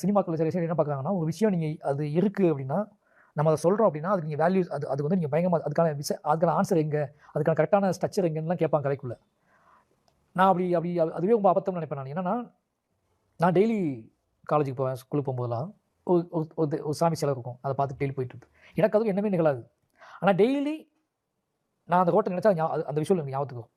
சினிமாக்கள் சில விஷயம் என்ன பார்க்குறாங்கன்னா, ஒரு விஷயம் அது இருக்குது அப்படின்னா, நம்ம அத சொல்றோம் அப்படின்னா, அதுக்கு நீங்க வேல்யூஸ் அது வந்து நீங்க பயங்கரமா அதுக்கான ஆன்சர் எங்க? அதுக்கான கரெக்ட்டான ஸ்ட்ரக்சர் எங்கன்னுலாம் கேட்பாங்க கதைக்குள்ள. நான் அப்படி அப்படி அதுவே ரொம்ப அபத்தம்னு நினைப்பேன் நான். என்னன்னா, நான் டெய்லி காலேஜுக்கு போவேன், ஸ்கூலுக்கு போகும்போதெல்லாம் ஒரு ஒரு ஒரு சாமி சிலை இருக்கும். அத பார்த்துட்டு டெய்லி போயிட்டுருப்பேன். எனக்கு அதுவும் எண்ணமே நிகழாது. ஆனா டெய்லி நான் அந்த ரோட்ட நினைச்சா அந்த விஷுவல் எனக்கு ஞாபகத்துக்கு வரும்.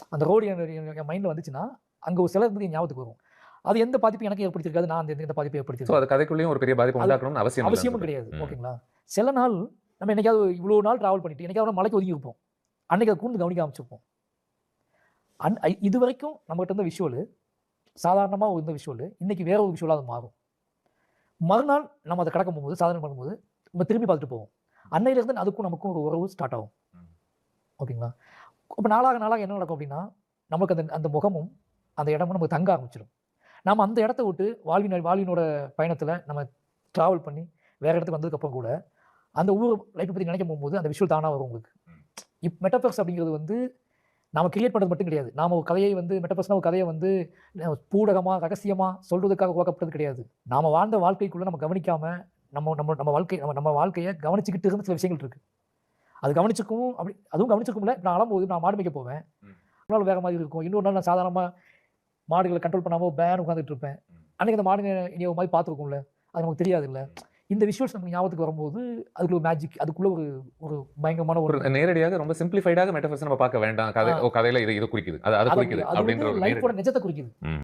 அந்த ரோடு என் மைண்ட்ல வந்துச்சுன்னா, அங்க ஒரு சிலை இருந்தது என் ஞாபகத்துக்கு வரும். அது எந்த பாதிப்பும் எனக்கு ஏற்படுத்தியிருக்காது. நான் அந்த எந்த பாதிப்பையும் சோ, ஏற்படுத்தியிருக்கேன். அது கதைக்குள்ளேயும் ஒரு பெரிய பாதிப்பு அது உண்டாக்கணும்னு அவசியம் இல்ல. அவசியமும் கிடையாது. ஓகேங்களா? சில நாள் நம்ம என்னைக்காவது இவ்வளோ நாள் டிராவல் பண்ணிட்டு, என்னைக்காவது மலைக்கு ஒதுங்கி இருப்போம். அன்னைக்கு அத கூர்ந்து கவனிக்க ஆரம்பிச்சிருப்போம். இதுவரைக்கும் நம்மகிட்ட இருந்த விஷுவலு, சாதாரணமா இருந்த விஷுவலு, இன்னைக்கு வேற ஒரு விஷுவலா அது மாறும். மறுநாள் நம்ம அத கடக்க போகும்போது, சாதனை பண்ணும்போது, நம்ம திரும்பி பார்த்துட்டு போவோம். அன்னையிலிருந்து அதுக்கும் நமக்கும் ஒரு உறவு ஸ்டார்ட் ஆகும். ஓகேங்களா? அப்ப நாளாக நாளாக என்ன நடக்கும் அப்டின்னா, நமக்கு அந்த அந்த முகமும், அந்த இடமும் நமக்கு தங்க ஆரம்பிச்சுரும். நாம அந்த இடத்த விட்டு வாழ்வினோட பயணத்துல நம்ம டிராவல் பண்ணி வேற இடத்துக்கு வந்ததுக்கப்புறம் கூட, அந்த ஊர் லைஃப்ப பத்தி நினைக்க போகும்போது, அந்த விஷுவல் தானா வரும் உங்களுக்கு. மெட்டாஃபர்ஸ் அப்படிங்கிறது வந்து நாம கிரியேட் பண்றது மட்டும் கிடையாது. நாம ஒரு கதையை வந்து மெட்டாஃபர்ஸ்னா ஒரு கதைய வந்து பூடகமா, ரகசியமா சொல்றதுக்காக உருவாக்கப்பட்டது கிடையாது. நாம வாழ்ந்த வாழ்க்கைக்குள்ள நம்ம கவனிக்காம, நம்ம நம்ம நம்ம வாழ்க்கை நம்ம வாழ்க்கைய கவனிச்சுக்கிட்டு இருந்த சில விஷயங்கள் இருக்கு. அது கவனிச்சுக்கவும் அதுவும் கவனிச்சிருக்கும்ல. நான் அழம்போது நான் மாடு மேய்க்க போவேன். ஒரு நாள் வேற மாதிரி இருக்கும். இன்னொரு நாள் நான் சாதாரணமா மாடுகள கண்ட்ரோல் பண்ணாம பேன்னு உட்கார்ந்துட்டு இருப்பேன். அன்னைக்கு அந்த மாடுங்க என்னைய ஒரு மாரி பார்த்துருக்கும்ல. அது நமக்கு தெரியாதுல்ல. இந்த விஷுவல்ஸ் நமக்கு ஞாபகத்துக்கு வரும்போது, அதுக்குள்ள ஒரு மேஜிக், அதுக்குள்ள ஒரு ஒரு பயங்கரமான ஒரு நேரடியாக ரொம்ப சிம்ப்ளிஃபைடாக மெட்டாஃபர்ஸ் நம்ம பார்க்க வேண்டாம். ஆ கதையில இது குறிக்குது. அது அது குறிக்குது அது வந்து அப்படின்ற ஒரு லைஃப்போட நேரடி நிஜத்த குறிக்குது.